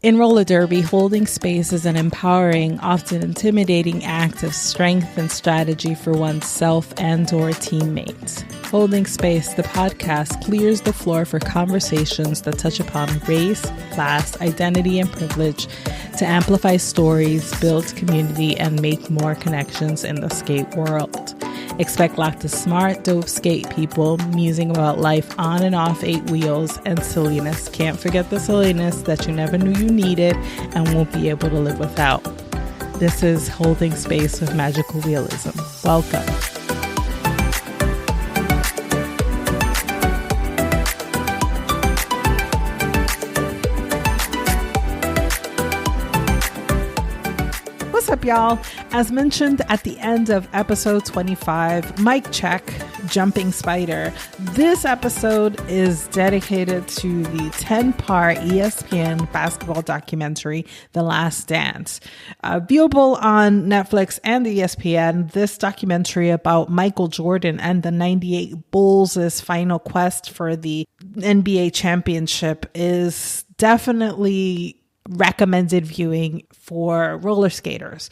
In roller derby, holding space is an empowering, often intimidating act of strength and strategy for oneself and/or teammates. Holding Space, the podcast, clears the floor for conversations that touch upon race, class, identity, and privilege to amplify stories, build community, and make more connections in the skate world. Expect lots of smart, dope skate people musing about life on and off 8 wheels and silliness. Can't forget the silliness that you never knew you needed and won't be able to live without. This is Holding Space with Magical Realism. Welcome. What's up, y'all? As mentioned at the end of episode 25, mic check, Jumping Spider. This episode is dedicated to the 10-part ESPN basketball documentary, The Last Dance. Viewable on Netflix and ESPN, this documentary about Michael Jordan and the 98 Bulls' final quest for the NBA championship is definitely recommended viewing for roller skaters.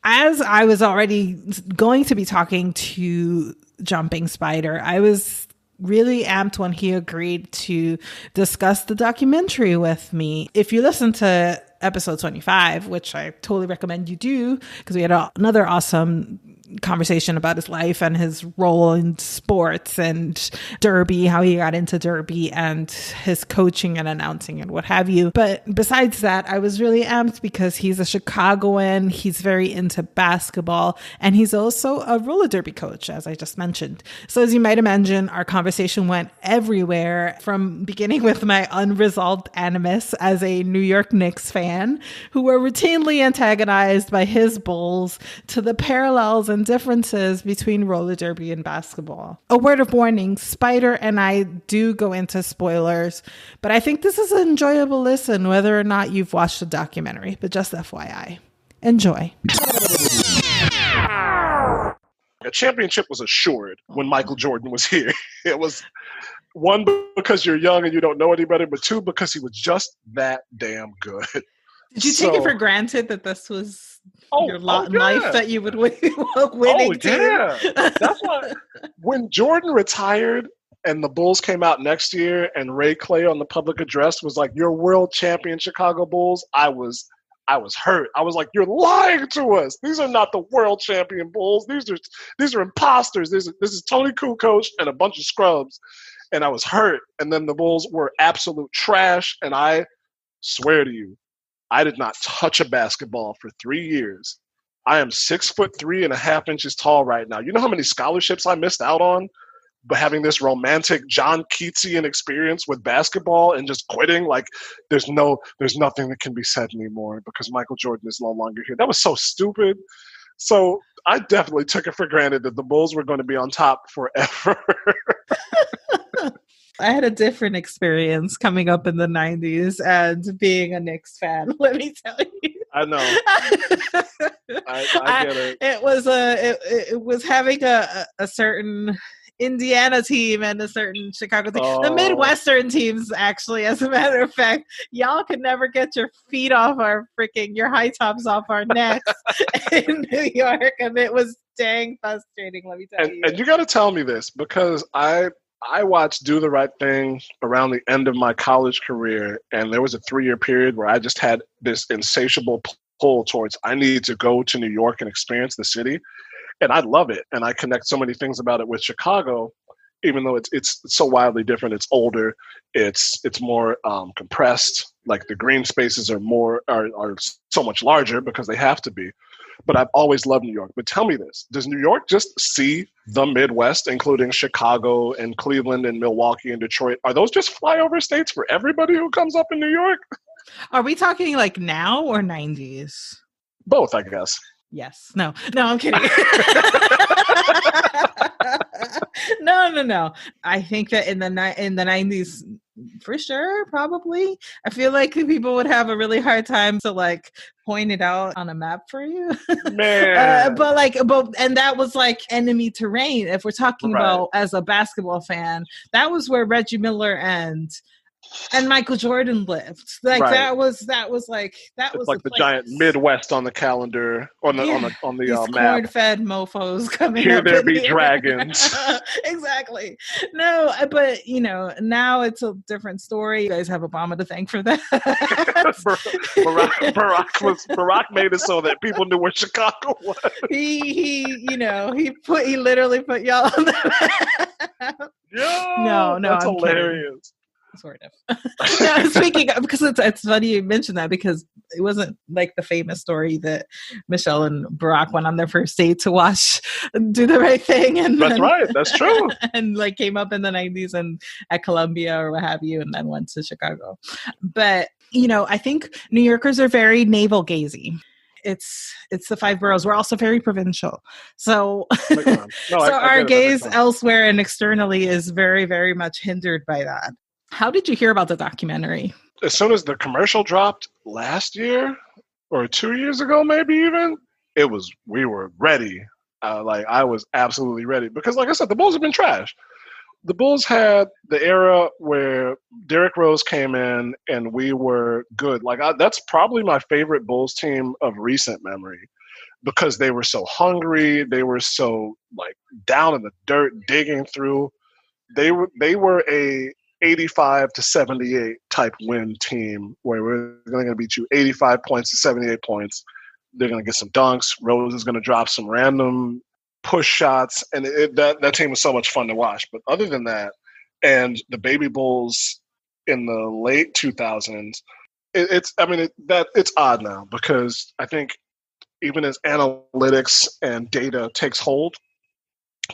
As I was already going to be talking to Jumping Spider, I was really amped when he agreed to discuss the documentary with me. If you listen to episode 25, which I totally recommend you do, because we had another awesome conversation about his life and his role in sports and derby, how he got into derby and his coaching and announcing and what have you. But besides that, I was really amped because he's a Chicagoan, he's very into basketball, and he's also a roller derby coach, as I just mentioned. So as you might imagine, our conversation went everywhere, from beginning with my unresolved animus as a New York Knicks fan who were routinely antagonized by his Bulls, to the parallels and differences between roller derby and basketball. A word of warning, Spider and I do go into spoilers, but I think this is an enjoyable listen whether or not you've watched the documentary, but just FYI. Enjoy. A championship was assured when Michael Jordan was here. It was, one, because you're young and you don't know any better, but two, because he was just that damn good. Did you take it for granted that this was your lot in life, that you would win winning team? Yeah. That's why when Jordan retired and the Bulls came out next year and Ray Clay on the public address was like, "You're world champion Chicago Bulls," I was hurt. I was like, "You're lying to us. These are not the world champion Bulls. These are imposters. This is Tony Kukoc and a bunch of scrubs." And I was hurt. And then the Bulls were absolute trash. And I swear to you, I did not touch a basketball for 3 years. I am 6'3.5" tall right now. You know how many scholarships I missed out on? But having this romantic John Keatsian experience with basketball and just quitting, like there's nothing that can be said anymore because Michael Jordan is no longer here. That was so stupid. So I definitely took it for granted that the Bulls were going to be on top forever. I had a different experience coming up in the 90s and being a Knicks fan, let me tell you. I know. I get it. It was having a certain Indiana team and a certain Chicago team. The Midwestern teams, actually, as a matter of fact, y'all could never get your feet off your high tops off our necks in New York. And it was dang frustrating, let me tell you. And you got to tell me this, because I watched Do the Right Thing around the end of my college career, and there was a 3-year period where I just had this insatiable pull towards I need to go to New York and experience the city, and I love it, and I connect so many things about it with Chicago, even though it's so wildly different. It's older, it's more compressed. Like the green spaces are so much larger because they have to be. But I've always loved New York. But tell me this, does New York just see the Midwest, including Chicago and Cleveland and Milwaukee and Detroit? Are those just flyover states for everybody who comes up in New York? Are we talking like now or 90s? Both, I guess. Yes. No, I'm kidding. No. I think that in the 90s, for sure, probably. I feel like people would have a really hard time to like point it out on a map for you. Man. And that was like enemy terrain. If we're talking about as a basketball fan, that was where Reggie Miller and And Michael Jordan lived. Like Right. that was like that It's was like the the giant place. Midwest on the calendar, on Yeah, the these map. corn-fed mofos coming Here up there in be here. dragons. Exactly. No, but now it's a different story. You guys have Obama to thank for that. Barack made it so that people knew where Chicago was. He literally put y'all on the map. Yeah, No, that's I'm hilarious. kidding. Sort of. No, speaking of, because it's funny you mentioned that, because it wasn't like the famous story that Michelle and Barack went on their first date to watch Do the Right Thing, and That's then, right. That's true. and like came up in the 90s and at Columbia or what have you, and then went to Chicago. But I think New Yorkers are very navel gazing. It's the five boroughs. We're also very provincial. So, No, so I our get it. gaze elsewhere and externally is very, very much hindered by that. How did you hear about the documentary? As soon as the commercial dropped last year or 2 years ago, maybe even, we were ready. I was absolutely ready because, like I said, the Bulls have been trash. The Bulls had the era where Derrick Rose came in and we were good. That's probably my favorite Bulls team of recent memory because they were so hungry. They were so down in the dirt, digging through. They were a 85 to 78 type win team where we're going to beat you 85 points to 78 points. They're going to get some dunks. Rose is going to drop some random push shots, and that team was so much fun to watch. But other than that, and the Baby Bulls in the late 2000s, it's odd now because I think even as analytics and data takes hold,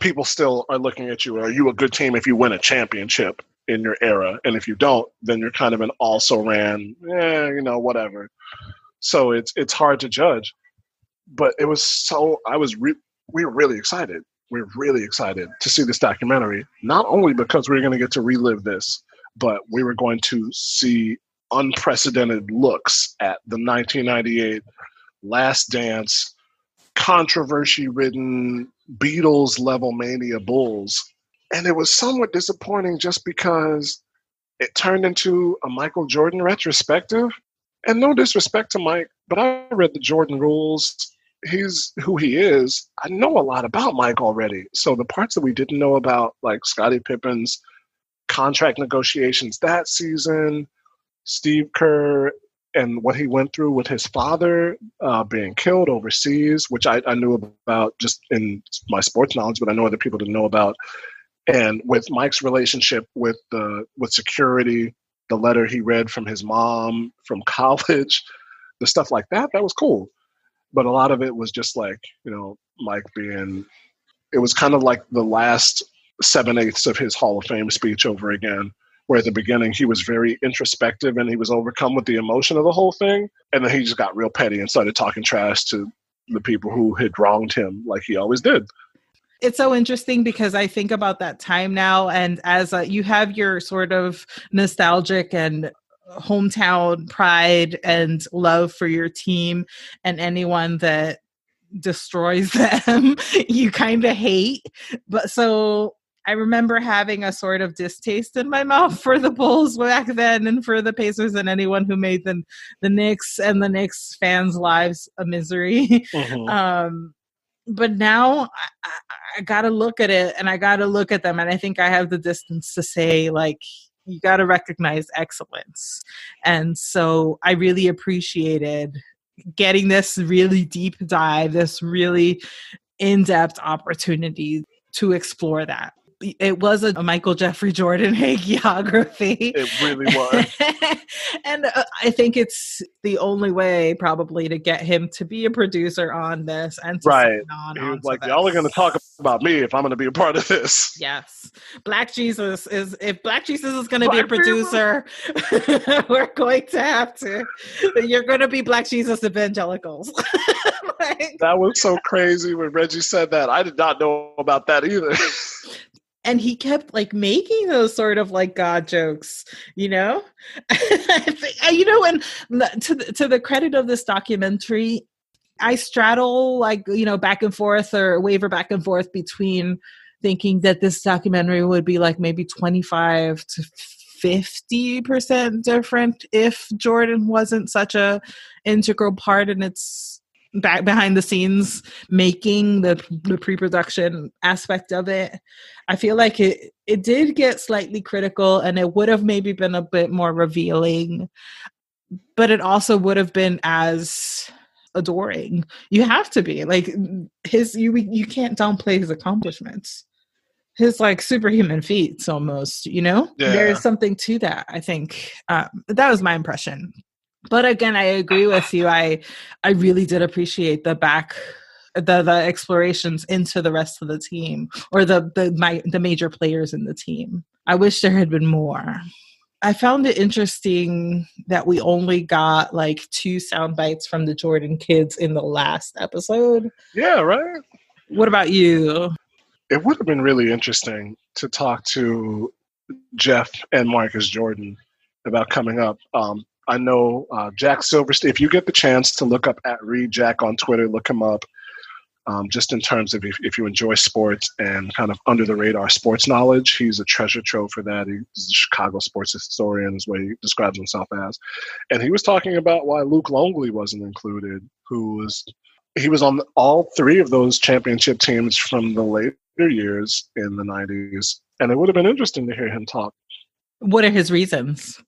people still are looking at you. Are you a good team if you win a championship in your era? And if you don't, then you're kind of an also-ran, whatever. So it's hard to judge. But it was we were really excited. We were really excited to see this documentary, not only because we were going to get to relive this, but we were going to see unprecedented looks at the 1998 Last Dance, controversy-ridden Beatles-level Mania Bulls. And it was somewhat disappointing just because it turned into a Michael Jordan retrospective. And no disrespect to Mike, but I read the Jordan rules. He's who he is. I know a lot about Mike already. So the parts that we didn't know about, like Scottie Pippen's contract negotiations that season, Steve Kerr, and what he went through with his father being killed overseas, which I knew about just in my sports knowledge, but I know other people didn't know about. And with Mike's relationship with security, the letter he read from his mom from college, the stuff like that was cool. But a lot of it was just Mike it was kind of like the last 7/8 of his Hall of Fame speech over again, where at the beginning he was very introspective and he was overcome with the emotion of the whole thing. And then he just got real petty and started talking trash to the people who had wronged him like he always did. It's so interesting because I think about that time now, and as you have your sort of nostalgic and hometown pride and love for your team, and anyone that destroys them, you kind of hate. But so I remember having a sort of distaste in my mouth for the Bulls back then and for the Pacers and anyone who made the Knicks and the Knicks fans' lives a misery. Mm-hmm. But now I got to look at it and I got to look at them. And I think I have the distance to say, you got to recognize excellence. And so I really appreciated getting this really deep dive, this really in-depth opportunity to explore that. It was a Michael Jeffrey Jordan hagiography. It really was. And I think it's the only way probably to get him to be a producer on this and to right. sign on. He was like, y'all are going to talk about me if I'm going to be a part of this. Yes. If Black Jesus is going to be a producer, we're going to have to. You're going to be Black Jesus evangelicals. That was so crazy when Reggie said that. I did not know about that either. And he kept making those sort of God jokes, I think, and to the credit of this documentary, I straddle back and forth or waver back and forth between thinking that this documentary would be maybe 25 to 50% different if Jordan wasn't such a integral part in its back behind the scenes making the pre-production aspect of it. I feel like it did get slightly critical, and it would have maybe been a bit more revealing, but it also would have been as adoring. You have to be like you can't downplay his accomplishments, his like superhuman feats almost, there's Yeah. something to that. I think that was my impression. But again, I agree with you. I really did appreciate the explorations into the rest of the team, or the major players in the team. I wish there had been more. I found it interesting that we only got like 2 sound bites from the Jordan kids in the last episode. Yeah, right? What about you? It would have been really interesting to talk to Jeff and Marcus Jordan about coming up. I know Jack Silverstein, if you get the chance to look up at Read Jack on Twitter, look him up. Just in terms of if you enjoy sports and kind of under the radar sports knowledge, he's a treasure trove for that. He's a Chicago sports historian, is what he describes himself as. And he was talking about why Luke Longley wasn't included, he was on all 3 of those championship teams from the later years in the 90s. And it would have been interesting to hear him talk. What are his reasons?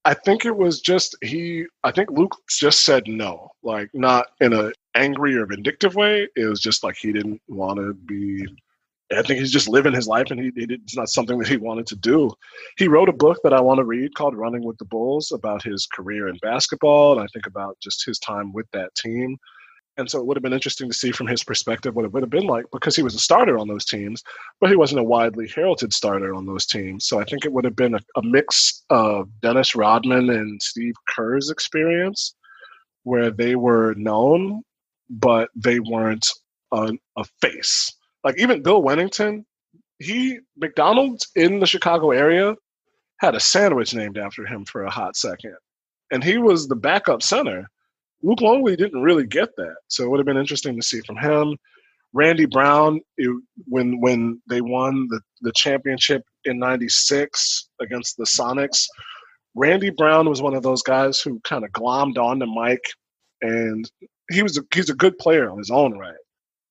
I think it was just I think Luke just said no, like not in a angry or vindictive way. It was just like he didn't want to be. I think he's just living his life, and it's not something that he wanted to do. He wrote a book that I want to read called Running with the Bulls about his career in basketball, and I think about just his time with that team. And so it would have been interesting to see from his perspective what it would have been like, because he was a starter on those teams, but he wasn't a widely heralded starter on those teams. So I think it would have been a mix of Dennis Rodman and Steve Kerr's experience, where they were known, but they weren't a face. Like even Bill Wennington, McDonald's in the Chicago area had a sandwich named after him for a hot second. And he was the backup center. Luke Longley didn't really get that. So it would have been interesting to see from him. Randy Brown, when they won the championship in 96 against the Sonics, Randy Brown was one of those guys who kind of glommed on to Mike, and he's a good player on his own right.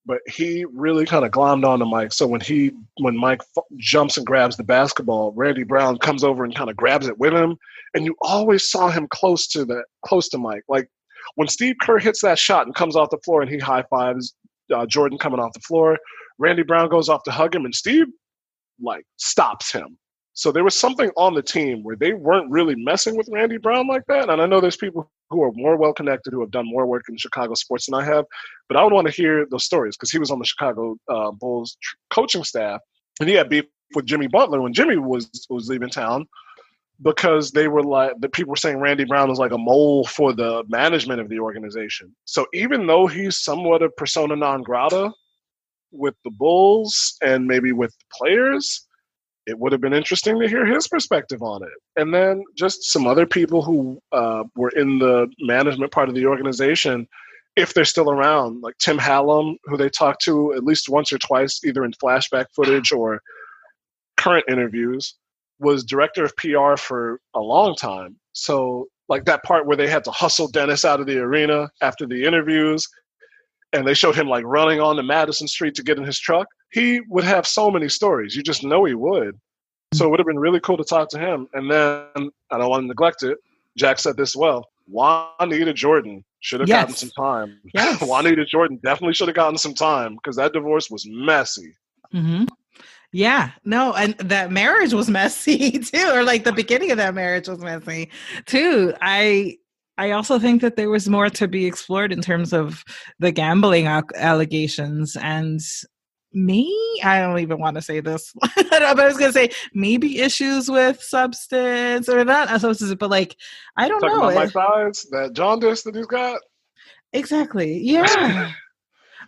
But he really kind of glommed on to Mike. So when Mike jumps and grabs the basketball, Randy Brown comes over and kind of grabs it with him, and you always saw him close to Mike. Like when Steve Kerr hits that shot and comes off the floor and he high fives Jordan coming off the floor, Randy Brown goes off to hug him, and Steve like stops him. So there was something on the team where they weren't really messing with Randy Brown like that. And I know there's people who are more well-connected, who have done more work in Chicago sports than I have, but I would want to hear those stories, because he was on the Chicago Bulls coaching staff, and he had beef with Jimmy Butler when Jimmy was leaving town, because they were like, the people were saying Randy Brown was like a mole for the management of the organization. So even though he's somewhat a persona non grata with the Bulls and maybe with the players, it would have been interesting to hear his perspective on it. And then just some other people who were in the management part of the organization, if they're still around, like Tim Hallam, who they talked to at least once or twice, either in flashback footage or current interviews, was director of PR for a long time. So like that part where they had to hustle Dennis out of the arena after the interviews, and they showed him like running on to Madison Street to get in his truck, he would have so many stories. You just know he would. So it would have been really cool to talk to him. And then, I don't want to neglect it, Jack said this well, Juanita Jordan should have gotten some time. Yes. Juanita Jordan definitely should have gotten some time, because that divorce was messy. Mm-hmm. Yeah, no, and that marriage was messy too, or like the beginning of that marriage was messy too. I also think that there was more to be explored in terms of the gambling allegations, and I don't even want to say this, but I was going to say maybe issues with substance, or not substance, but like, I don't Talking know. about Mike Sides, that jaundice that he's got. Exactly. Yeah.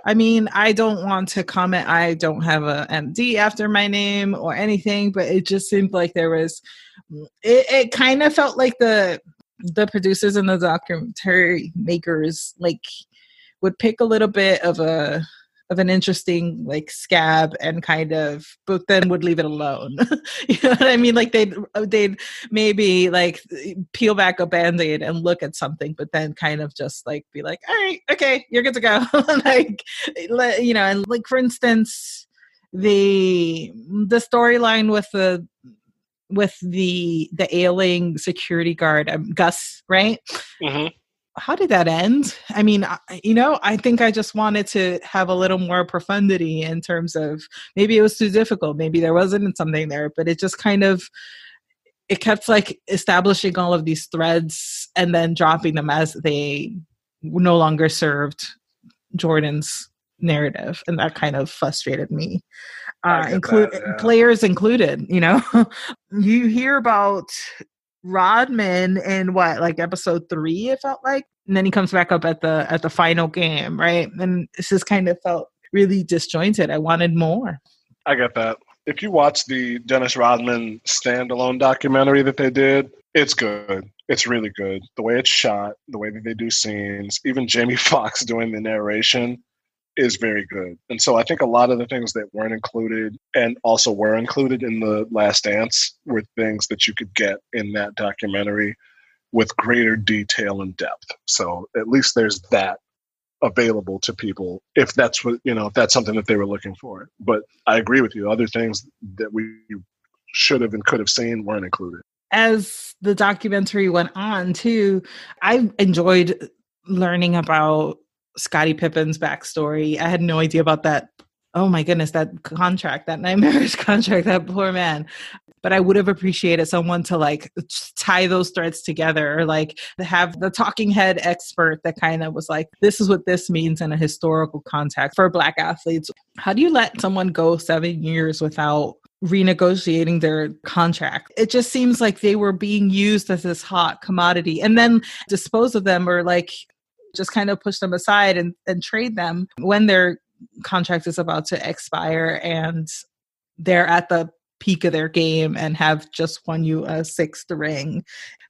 I mean, I don't want to comment. I don't have a MD after my name or anything, but it just seemed like there was, it kind of felt like the producers and the documentary makers like would pick a little bit of a of an interesting like scab and kind of, but then would leave it alone. You know what I mean? Like they'd maybe like peel back a Band-Aid and look at something, but then kind of just like be like, all right, okay, you're good to go. Like, you know, and like for instance, the storyline with the ailing security guard, Gus, right? Mm-hmm. How did that end? I mean, you know, I think I just wanted to have a little more profundity in terms of maybe it was too difficult, maybe there wasn't something there, but it just kind of, it kept like establishing all of these threads and then dropping them as they no longer served Jordan's narrative, and that kind of frustrated me. Players included, you know. You hear about Rodman in what, like episode 3, it felt like, and then he comes back up at the final game, right? And this just kind of felt really disjointed. I wanted more. I get that. If you watch the Dennis Rodman standalone documentary that they did, it's good. It's really good. The way it's shot, the way that they do scenes, even Jamie Foxx doing the narration is very good. And so I think a lot of the things that weren't included and also were included in The Last Dance were things that you could get in that documentary with greater detail and depth. So at least there's that available to people if that's what, you know, if that's something that they were looking for. But I agree with you. Other things that we should have and could have seen weren't included. As the documentary went on too, I enjoyed learning about Scottie Pippen's backstory. I had no idea about that. Oh my goodness, that contract, that nightmarish contract, that poor man. But I would have appreciated someone to like tie those threads together, or like have the talking head expert that kind of was like, this is what this means in a historical context for Black athletes. How do you let someone go 7 years without renegotiating their contract? It just seems like they were being used as this hot commodity and then dispose of them, or like just kind of push them aside and trade them when their contract is about to expire and they're at the peak of their game and have just won you a 6th ring.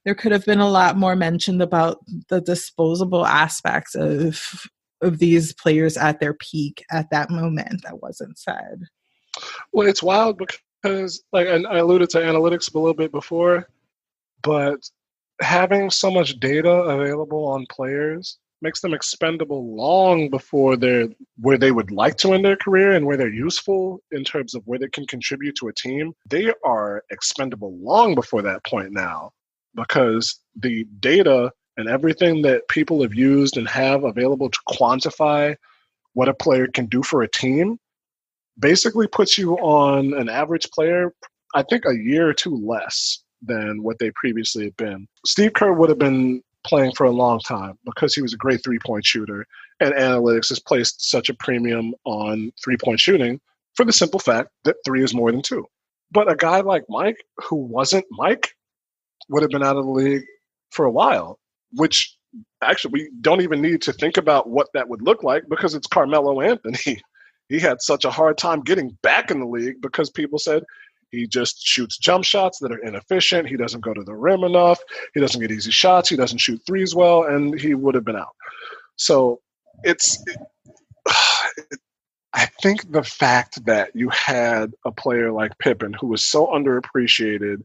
There could have been a lot more mentioned about the disposable aspects of these players at their peak at that moment. That wasn't said. Well, it's wild because, like, I alluded to analytics a little bit before, but having so much data available on players makes them expendable long before they're where they would like to end their career and where they're useful in terms of where they can contribute to a team. They are expendable long before that point now, because the data and everything that people have used and have available to quantify what a player can do for a team basically puts you on an average player, I think, a year or two less than what they previously had been. Steve Kerr would have been playing for a long time because he was a great three-point shooter, and analytics has placed such a premium on three-point shooting for the simple fact that 3 is more than 2. But a guy like Mike, who wasn't Mike, would have been out of the league for a while, which actually we don't even need to think about what that would look like because it's Carmelo Anthony. He had such a hard time getting back in the league because people said he just shoots jump shots that are inefficient. He doesn't go to the rim enough. He doesn't get easy shots. He doesn't shoot threes well, and he would have been out. So I think the fact that you had a player like Pippen who was so underappreciated,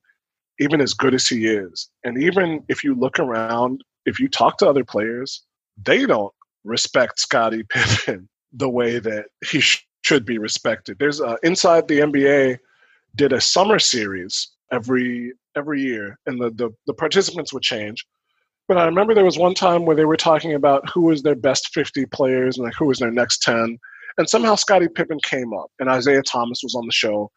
even as good as he is, and even if you look around, if you talk to other players, they don't respect Scottie Pippen the way that he should be respected. There's Inside the NBA did a summer series every year, and the participants would change. But I remember there was one time where they were talking about who was their best 50 players and like who was their next 10. And somehow Scottie Pippen came up, and Isaiah Thomas was on the show.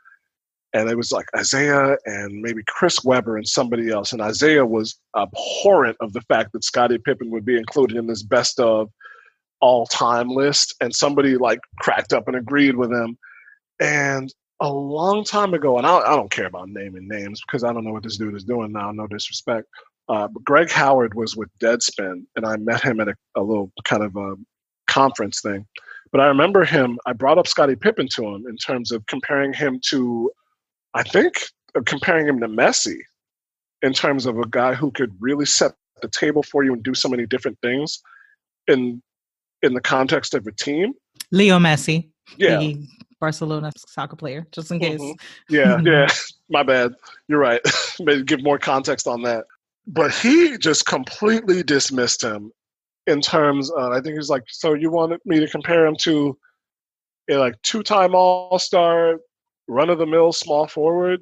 And it was like Isaiah and maybe Chris Webber and somebody else. And Isaiah was abhorrent of the fact that Scottie Pippen would be included in this best of all-time list. And somebody like cracked up and agreed with him. And a long time ago, and I don't care about naming names because I don't know what this dude is doing now, no disrespect. But Greg Howard was with Deadspin, and I met him at a little kind of a conference thing. But I remember I brought up Scottie Pippen to him in terms of comparing him to, I think, comparing him to Messi in terms of a guy who could really set the table for you and do so many different things. And in the context of a team. Leo Messi, Yeah. the Barcelona soccer player, just in case. Yeah. My bad. You're right. Maybe give more context on that. But he just completely dismissed him in terms of, I think he's like, so you wanted me to compare him to a like two-time All-Star, run-of-the-mill small forward?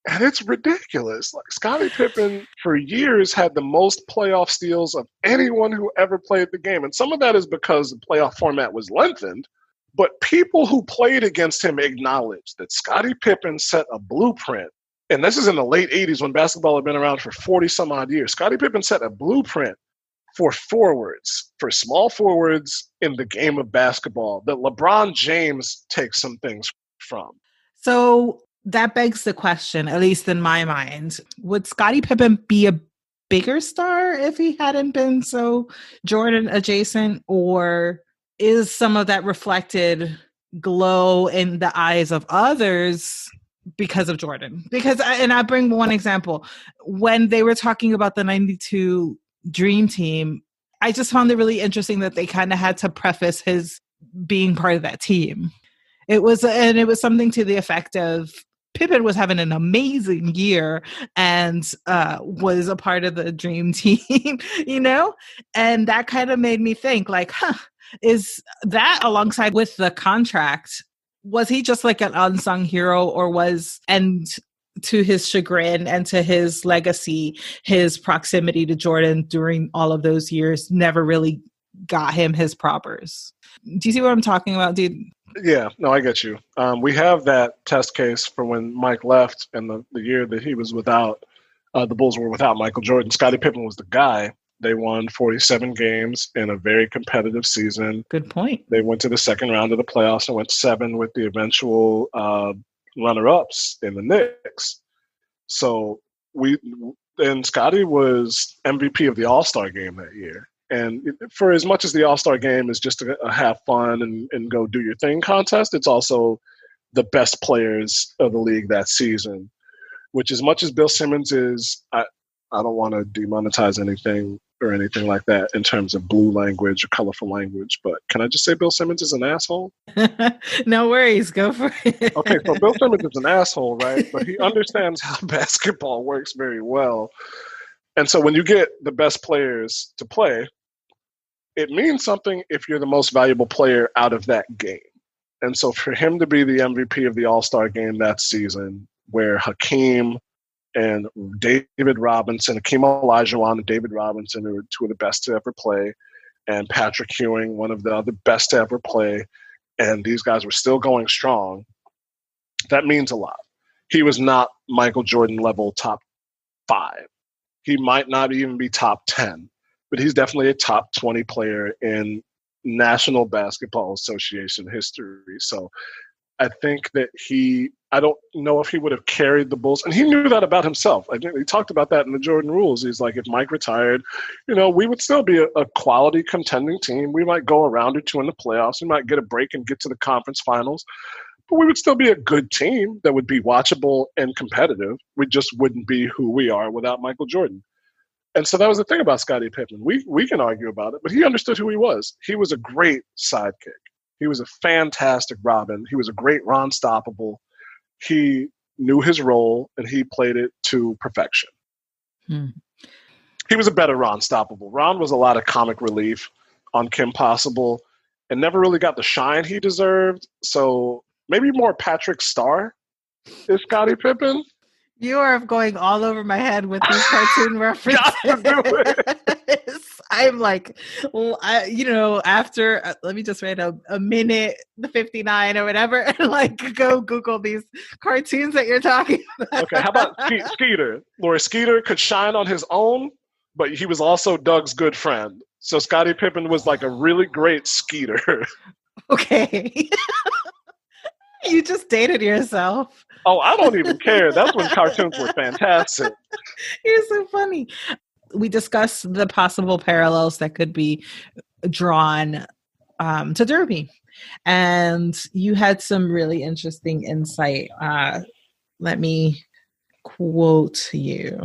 And it's ridiculous. Like Scottie Pippen for years had the most playoff steals of anyone who ever played the game. And some of that is because the playoff format was lengthened. But people who played against him acknowledged that Scottie Pippen set a blueprint. And this is in the late 80s when basketball had been around for 40 some odd years. Scottie Pippen set a blueprint for forwards, for small forwards in the game of basketball that LeBron James takes some things from. So that begs the question, at least in my mind, would Scottie Pippen be a bigger star if he hadn't been so Jordan adjacent, or is some of that reflected glow in the eyes of others because of Jordan? Because, and I bring one example, when they were talking about the 92 Dream Team, I just found it really interesting that they kind of had to preface his being part of that team. It was something to the effect of Pippen was having an amazing year and was a part of the Dream Team, you know? And that kind of made me think like, is that alongside with the contract, was he just like an unsung hero, or was, and to his chagrin and to his legacy, his proximity to Jordan during all of those years never really got him his propers? Do you see what I'm talking about, dude? Yeah, no, I get you. We have that test case for when Mike left and the year that he was without, the Bulls were without Michael Jordan. Scottie Pippen was the guy. They won 47 games in a very competitive season. Good point. They went to the second round of the playoffs and went 7 with the eventual runner-ups in the Knicks. So Scottie was MVP of the All-Star game that year. And for as much as the All-Star game is just a have fun and go do your thing contest, it's also the best players of the league that season, which as much as Bill Simmons is, I don't want to demonetize anything or anything like that in terms of blue language or colorful language, but can I just say Bill Simmons is an asshole? No worries. Go for it. Okay, so Bill Simmons is an asshole, right? But he understands how basketball works very well. And so when you get the best players to play, it means something if you're the most valuable player out of that game. And so for him to be the MVP of the All-Star game that season, where Hakeem and David Robinson, Hakeem Olajuwon and David Robinson, who were two of the best to ever play, and Patrick Ewing, one of the other best to ever play, and these guys were still going strong, that means a lot. He was not Michael Jordan level top 5. He might not even be top 10, but he's definitely a top 20 player in National Basketball Association history. So I think that I don't know if he would have carried the Bulls, and he knew that about himself. I think he talked about that in the Jordan rules. He's like, if Mike retired, we would still be a quality contending team. We might go a round or two in the playoffs. We might get a break and get to the conference finals, but we would still be a good team that would be watchable and competitive. We just wouldn't be who we are without Michael Jordan. And so that was the thing about Scottie Pippen. We can argue about it, but he understood who he was. He was a great sidekick. He was a fantastic Robin. He was a great Ron Stoppable. He knew his role, and he played it to perfection. He was a better Ron Stoppable. Ron was a lot of comic relief on Kim Possible and never really got the shine he deserved. So maybe more Patrick Star is Scottie Pippen. You are going all over my head with these cartoon references. I'm like, well, after, let me just write a minute 59 or whatever, and like go Google these cartoons that you're talking about. Okay, how about Skeeter? Laura Skeeter could shine on his own, but he was also Doug's good friend. So Scottie Pippen was like a really great Skeeter. Okay. You just dated yourself. Oh, I don't even care. That's when cartoons were fantastic. You're so funny. We discussed the possible parallels that could be drawn to Derby. And you had some really interesting insight. Let me quote you.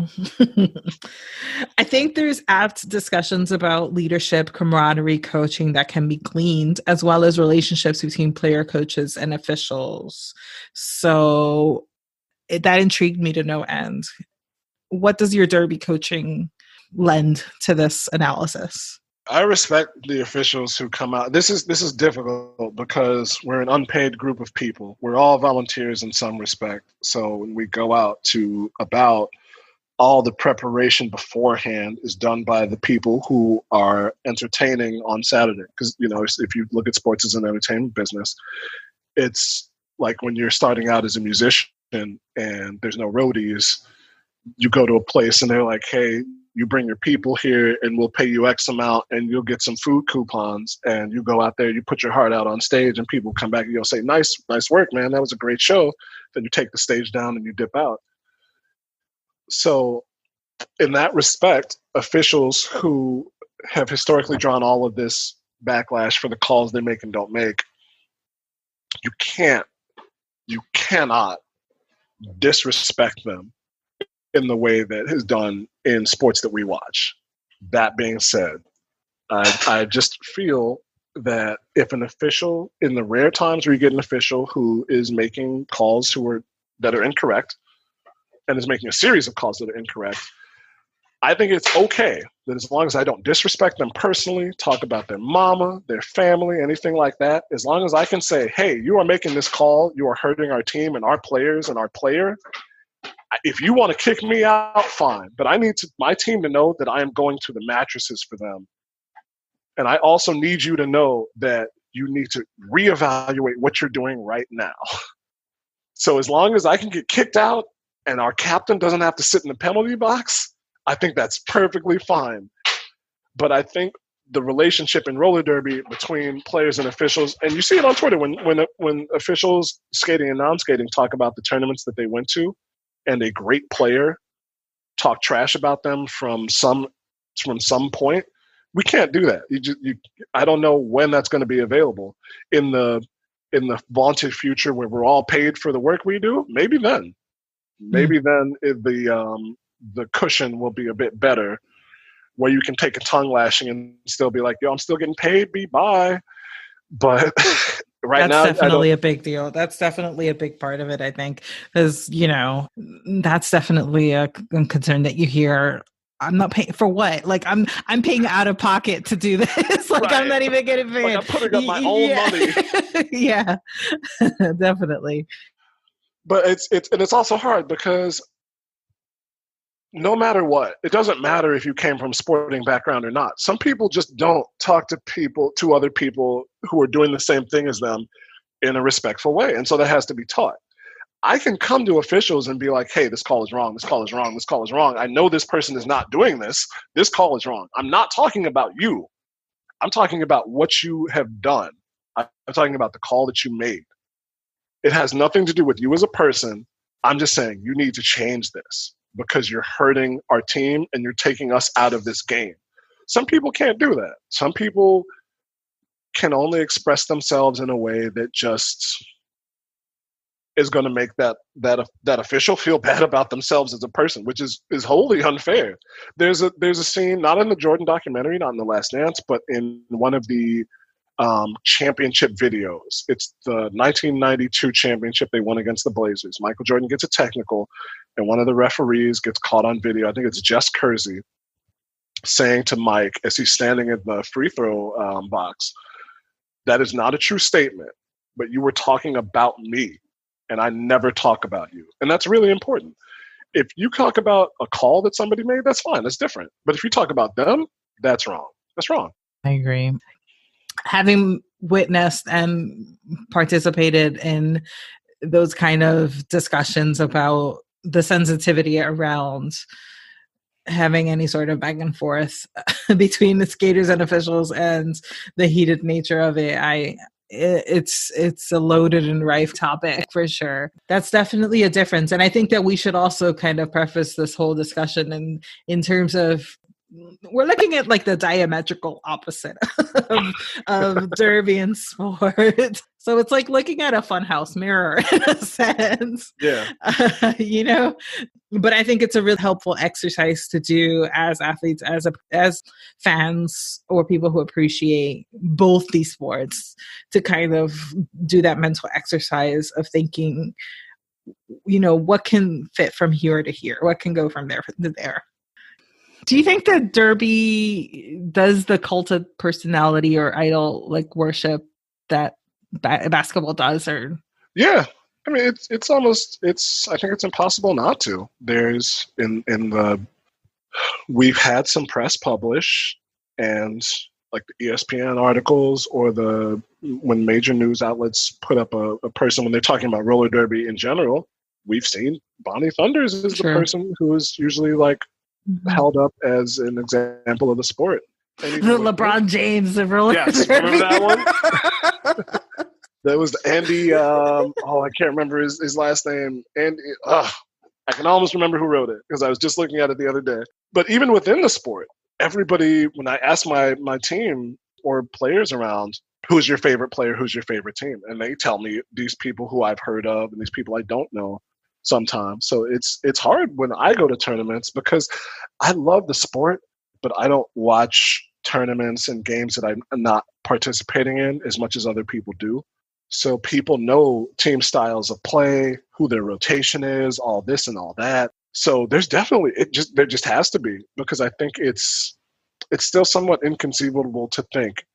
I think there's apt discussions about leadership, camaraderie, coaching that can be gleaned, as well as relationships between player, coaches, and officials. So that intrigued me to no end. What does your Derby coaching lend to this analysis? I respect the officials who come out. This is difficult because we're an unpaid group of people. We're all volunteers in some respect. So when we go out to about, all the preparation beforehand is done by the people who are entertaining on Saturday. Because, if you look at sports as an entertainment business, it's like when you're starting out as a musician and there's no roadies, you go to a place and they're like, hey, you bring your people here and we'll pay you X amount and you'll get some food coupons, and you go out there, you put your heart out on stage and people come back and you'll say, nice work, man. That was a great show. Then you take the stage down and you dip out. So in that respect, officials who have historically drawn all of this backlash for the calls they make and don't make, you cannot disrespect them in the way that is done in sports that we watch. That being said, I just feel that if an official, in the rare times where you get an official who is making calls that are incorrect and is making a series of calls that are incorrect, I think it's okay that as long as I don't disrespect them personally, talk about their mama, their family, anything like that, as long as I can say, hey, you are making this call, you are hurting our team and our players and our player. If you want to kick me out, fine. But I need my team to know that I am going to the mattresses for them. And I also need you to know that you need to reevaluate what you're doing right now. So as long as I can get kicked out and our captain doesn't have to sit in the penalty box, I think that's perfectly fine. But I think the relationship in roller derby between players and officials, and you see it on Twitter when officials skating and non-skating talk about the tournaments that they went to, and a great player talk trash about them from some point. We can't do that. I don't know when that's going to be available in the vaunted future where we're all paid for the work we do. Maybe then the cushion will be a bit better, where you can take a tongue lashing and still be like, yo, I'm still getting paid. Bye. But right now, that's definitely a big deal. That's definitely a big part of it, I think, because, that's definitely a concern that you hear. I'm not paying for what? Like I'm paying out of pocket to do this. Like, right. I'm not even getting paid. Like I'm putting up my own money. Yeah, definitely. But it's also hard because no matter what, it doesn't matter if you came from a sporting background or not. Some people just don't talk to other people who are doing the same thing as them in a respectful way. And so that has to be taught. I can come to officials and be like, hey, this call is wrong. This call is wrong. This call is wrong. I know this person is not doing this. This call is wrong. I'm not talking about you. I'm talking about what you have done. I'm talking about the call that you made. It has nothing to do with you as a person. I'm just saying you need to change this, because you're hurting our team and you're taking us out of this game. Some people can't do that. Some people can only express themselves in a way that just is going to make that official feel bad about themselves as a person, which is wholly unfair. There's a scene, not in the Jordan documentary, not in The Last Dance, but in one of the championship videos. It's the 1992 championship they won against the Blazers. Michael Jordan gets a technical, and one of the referees gets caught on video. I think it's Jess Kersey saying to Mike as he's standing in the free throw box, that is not a true statement, but you were talking about me, and I never talk about you. And that's really important. If you talk about a call that somebody made, that's fine. That's different. But if you talk about them, that's wrong. That's wrong. I agree. Having witnessed and participated in those kind of discussions about the sensitivity around having any sort of back and forth between the skaters and officials and the heated nature of it, it's a loaded and rife topic for sure. That's definitely a difference. And I think that we should also kind of preface this whole discussion in terms of we're looking at like the diametrical opposite of derby and sport. So it's like looking at a funhouse mirror in a sense, Yeah. you know. But I think it's a really helpful exercise to do as athletes, as fans, or people who appreciate both these sports, to kind of do that mental exercise of thinking, what can fit from here to here, what can go from there to there. Do you think that derby does the cult of personality or idol like worship that basketball does? Or Yeah. I mean, it's almost, I think it's impossible not to. There's we've had some press publish, and like the ESPN articles, or when major news outlets put up a person when they're talking about roller derby in general, we've seen Bonnie Thunders is the person who is usually like held up as an example of the sport. The LeBron James of roller derby. Remember that one? That was Andy. I can't remember his last name. Andy. I can almost remember who wrote it because I was just looking at it the other day. But even within the sport, everybody, when I ask my team or players around, who's your favorite player, who's your favorite team, and they tell me these people who I've heard of and these people I don't know sometimes. So it's hard when I go to tournaments because I love the sport, but I don't watch tournaments and games that I'm not participating in as much as other people do. So people know team styles of play, who their rotation is, all this and all that. So there's definitely, there just has to be, because I think it's still somewhat inconceivable to think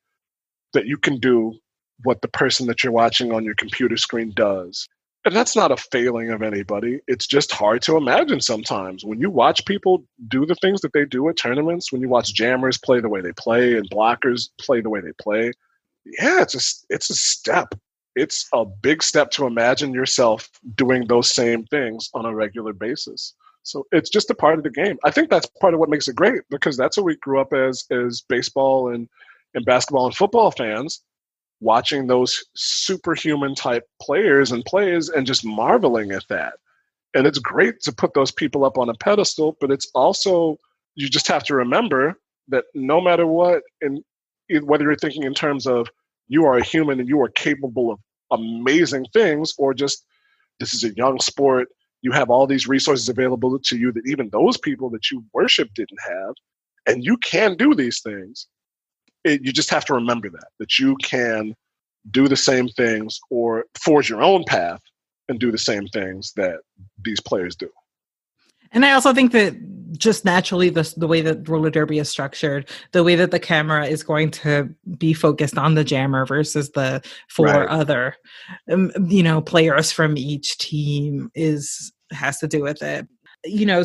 that you can do what the person that you're watching on your computer screen does. And that's not a failing of anybody. It's just hard to imagine sometimes. When you watch people do the things that they do at tournaments, when you watch jammers play the way they play and blockers play the way they play, yeah, it's a step. It's a big step to imagine yourself doing those same things on a regular basis. So it's just a part of the game. I think that's part of what makes it great, because that's what we grew up as baseball and basketball and football fans, watching those superhuman type players and plays and just marveling at that. And it's great to put those people up on a pedestal, but it's also, you just have to remember that no matter what, and whether you're thinking in terms of you are a human and you are capable of amazing things, or just this is a young sport, you have all these resources available to you that even those people that you worship didn't have, and you can do these things. You just have to remember that you can do the same things or forge your own path and do the same things that these players do. And I also think that just naturally, the way that roller derby is structured, the way that the camera is going to be focused on the jammer versus the four other, players from each team has to do with it.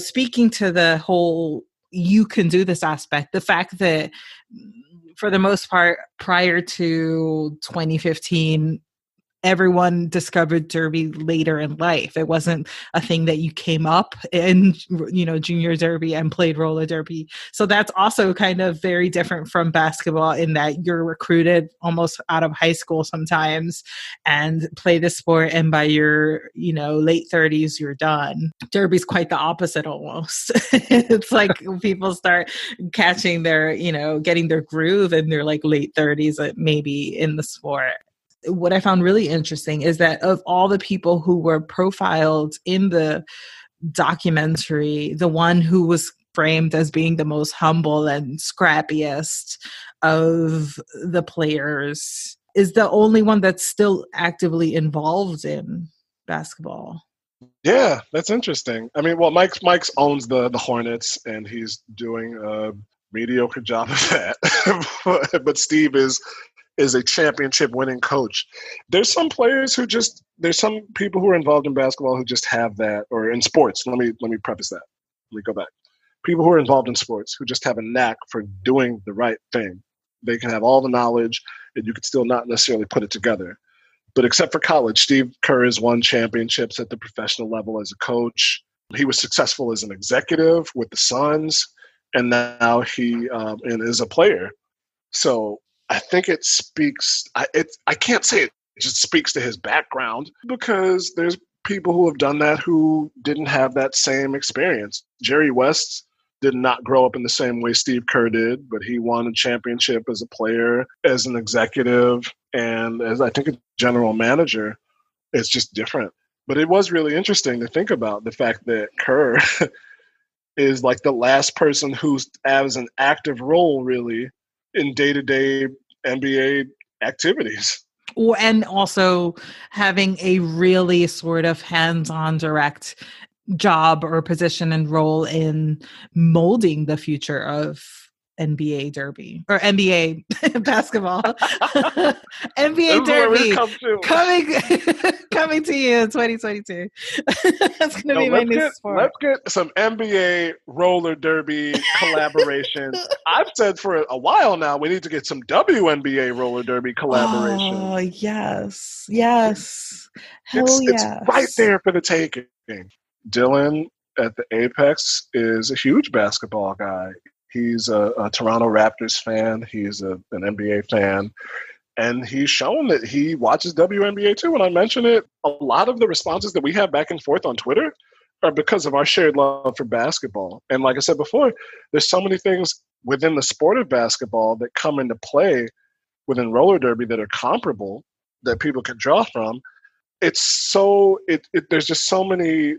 Speaking to the whole, you can do this aspect, the fact that for the most part, prior to 2015, everyone discovered derby later in life. It wasn't a thing that you came up in, junior derby and played roller derby. So that's also kind of very different from basketball, in that you're recruited almost out of high school sometimes and play the sport, and by your, late 30s, you're done. Derby's quite the opposite almost. It's like people start catching their, getting their groove in their like late 30s, maybe, in the sport. What I found really interesting is that of all the people who were profiled in the documentary, the one who was framed as being the most humble and scrappiest of the players is the only one that's still actively involved in basketball. Yeah, that's interesting. I mean, well, Mike's owns the Hornets, and he's doing a mediocre job of that. But Steve is a championship winning coach. There's some players there's some people who are involved in basketball who just have that, or in sports. Let me preface that. Let me go back. People who are involved in sports who just have a knack for doing the right thing. They can have all the knowledge, and you could still not necessarily put it together. But except for college, Steve Kerr has won championships at the professional level as a coach. He was successful as an executive with the Suns, and now he is a player. So I think it speaks. I can't say it just speaks to his background, because there's people who have done that who didn't have that same experience. Jerry West did not grow up in the same way Steve Kerr did, but he won a championship as a player, as an executive, and as I think a general manager. It's just different. But it was really interesting to think about the fact that Kerr is like the last person who's has an active role really in day-to-day NBA activities. And also having a really sort of hands-on direct job or position and role in molding the future of NBA Derby or NBA basketball. NBA Derby coming to you in 2022. That's going to be my new sport. Let's get some NBA roller derby collaboration. I've said for a while now we need to get some WNBA roller derby collaboration. Oh, yes. Yes. Hell yes. It's right there for the taking. Dylan at the Apex is a huge basketball guy. He's a Toronto Raptors fan. He's an NBA fan. And he's shown that he watches WNBA too. When I mention it, a lot of the responses that we have back and forth on Twitter are because of our shared love for basketball. And like I said before, there's so many things within the sport of basketball that come into play within roller derby that are comparable that people can draw from. There's just so many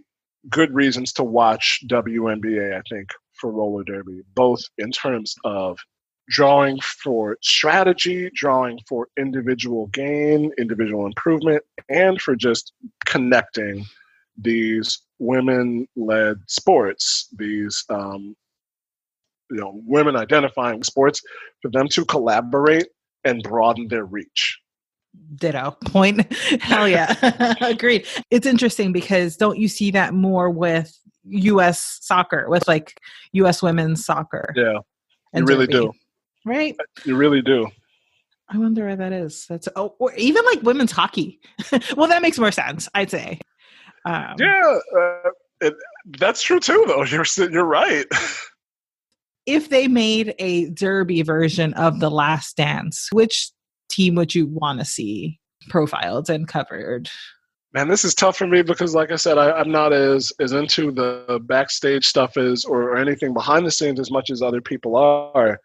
good reasons to watch WNBA, I think, for roller derby, both in terms of drawing for strategy, drawing for individual gain, individual improvement, and for just connecting these women-led sports, these women identifying sports, for them to collaborate and broaden their reach. Ditto. Point. Hell yeah. Agreed. It's interesting because don't you see that more with U.S. soccer, with like U.S. women's soccer? Yeah, you really do. Right? You really do. I wonder why that is. Or even like women's hockey. Well, that makes more sense, I'd say. That's true too, though. You're right. If they made a derby version of The Last Dance, which team would you want to see profiled and covered? Man, this is tough for me because, like I said, I'm not as into the backstage stuff or anything behind the scenes as much as other people are.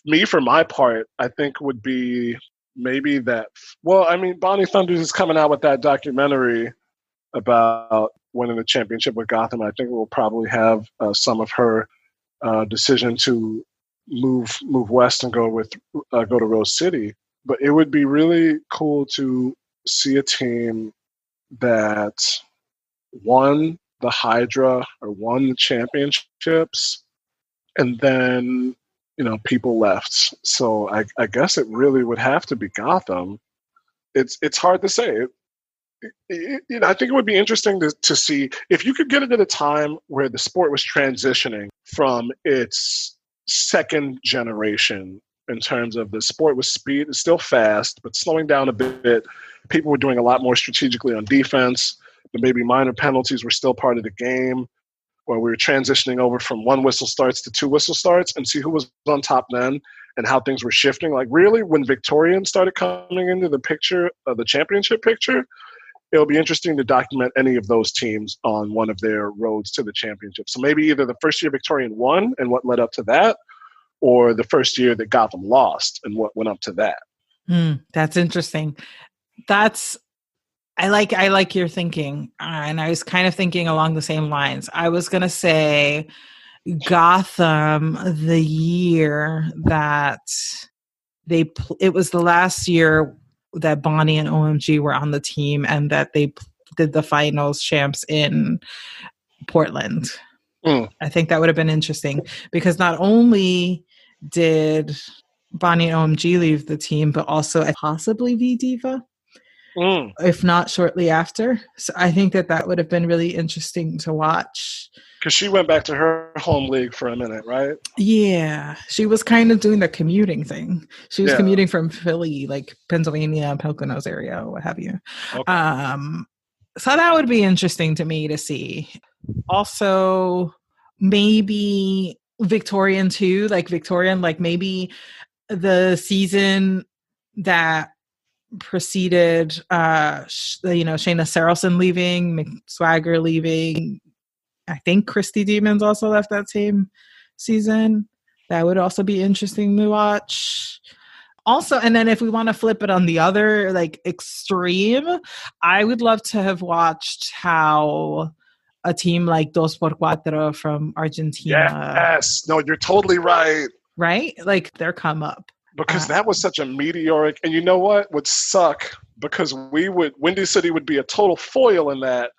Me, for my part, I think would be maybe that. Well, I mean, Bonnie Thunders is coming out with that documentary about winning the championship with Gotham. I think we'll probably have some of her decision to move west and go to Rose City. But it would be really cool to see a team that won the Hydra or won the championships, and then people left. So I guess it really would have to be Gotham. It's hard to say. I think it would be interesting to see if you could get it at a time where the sport was transitioning from its second generation in terms of the sport was speed. It's still fast, but slowing down a bit. People were doing a lot more strategically on defense, but maybe minor penalties were still part of the game, where we were transitioning over from one whistle starts to two whistle starts and see who was on top then and how things were shifting. Like really when Victorian started coming into the picture, the championship picture, it'll be interesting to document any of those teams on one of their roads to the championship. So maybe either the first year Victorian won and what led up to that, or the first year that Gotham lost and what went up to that. That's interesting. I like your thinking. And I was kind of thinking along the same lines. I was going to say Gotham, the year that it was the last year that Bonnie and OMG were on the team and that they did the finals champs in Portland. I think that would have been interesting because not only did Bonnie and OMG leave the team, but also possibly V Diva, if not shortly after. So I think that would have been really interesting to watch. Because she went back to her home league for a minute, right? Yeah. She was kind of doing the commuting thing. She was commuting from Philly, like Pennsylvania, Poconos area, what have you. Okay. So that would be interesting to me to see. Also, maybe Victorian too, like maybe the season that preceded, Shayna Saracen leaving, McSwagger leaving, I think Christy Demons also left that same season. That would also be interesting to watch. Also, and then if we want to flip it on the other like extreme, I would love to have watched how a team like Dos por Cuatro from Argentina. Yes. No, you're totally right. Right? Like their come up. Because that was such a meteoric, and you know what would suck? Because Windy City would be a total foil in that,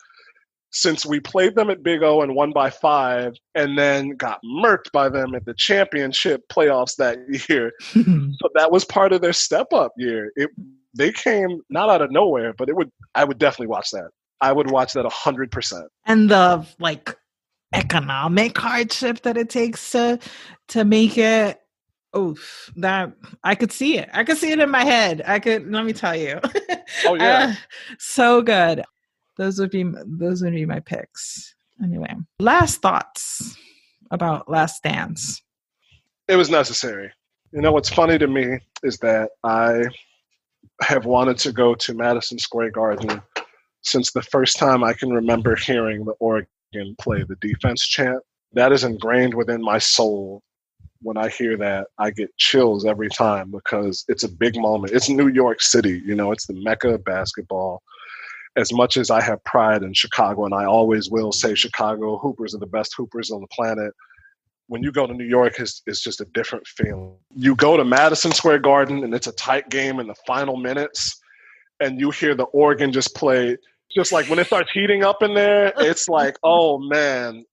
since we played them at Big O and won by 5, and then got murked by them at the championship playoffs that year. So that was part of their step up year. They came not out of nowhere, but I would definitely watch that. I would watch that 100%. And the like economic hardship that it takes to make it. Oof, that I could see it. I could see it in my head. Let me tell you. Oh yeah. So good. Those would be my picks. Anyway, last thoughts about Last Dance. It was necessary. You know, what's funny to me is that I have wanted to go to Madison Square Garden since the first time I can remember hearing the Oregon play the defense chant. That is ingrained within my soul. When I hear that, I get chills every time because it's a big moment. It's New York City, you know, it's the Mecca of basketball. As much as I have pride in Chicago, and I always will say Chicago Hoopers are the best hoopers on the planet, when you go to New York, it's just a different feeling. You go to Madison Square Garden, and it's a tight game in the final minutes, and you hear the Oregon just play. Just like when it starts heating up in there, it's like, oh, man,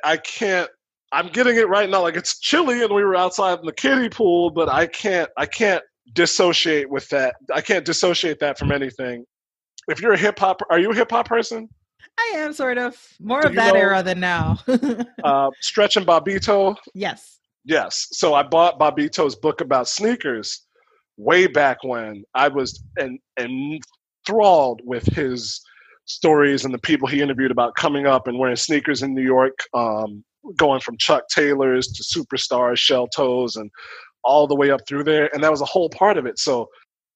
I can't. I'm getting it right now. Like it's chilly and we were outside in the kiddie pool, but I can't dissociate with that. I can't dissociate that from anything. If you're are you a hip hop person? I am sort of more of that era than now. Stretch and Bobbito. Yes. Yes. So I bought Bobbito's book about sneakers way back when. I was enthralled with his stories and the people he interviewed about coming up and wearing sneakers in New York. Going from Chuck Taylors to Superstars, Shell Toes, and all the way up through there. And that was a whole part of it. So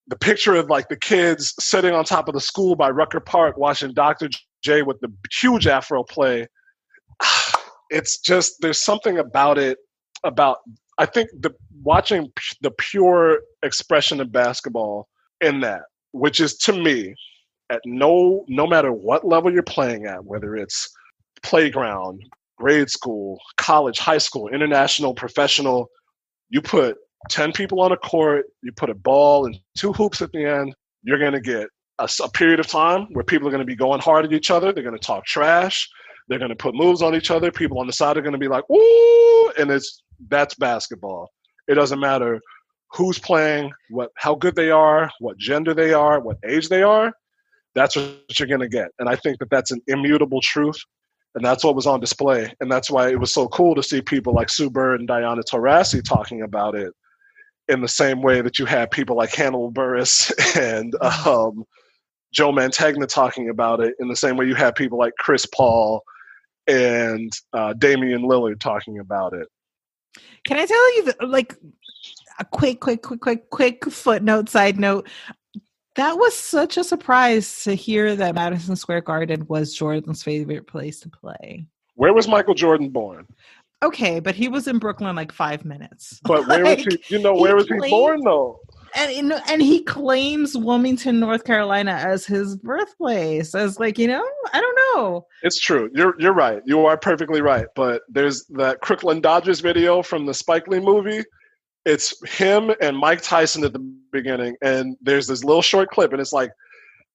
the picture of like the kids sitting on top of the school by Rucker Park watching Dr. J with the huge afro play, it's just, there's something about it, I think watching the pure expression of basketball in that, which is to me, at no matter what level you're playing at, whether it's playground, grade school, college, high school, international, professional, you put 10 people on a court, you put a ball and 2 hoops at the end, you're going to get a period of time where people are going to be going hard at each other. They're going to talk trash. They're going to put moves on each other. People on the side are going to be like, ooh, and that's basketball. It doesn't matter who's playing, how good they are, what gender they are, what age they are. That's what you're going to get. And I think that that's an immutable truth. And that's what was on display. And that's why it was so cool to see people like Sue Bird and Diana Taurasi talking about it in the same way that you had people like Hannibal Buress and Joe Mantegna talking about it, in the same way you had people like Chris Paul and Damian Lillard talking about it. Can I tell you, like, a quick footnote, side note? That was such a surprise to hear that Madison Square Garden was Jordan's favorite place to play. Where was Michael Jordan born? Okay, but he was in Brooklyn like 5 minutes. But where was he? Where was he born though? And he claims Wilmington, North Carolina, as his birthplace. As like, I don't know. It's true. You're right. You are perfectly right. But there's that Crooklyn Dodgers video from the Spike Lee movie. It's him and Mike Tyson at the beginning, and there's this little short clip, and it's like,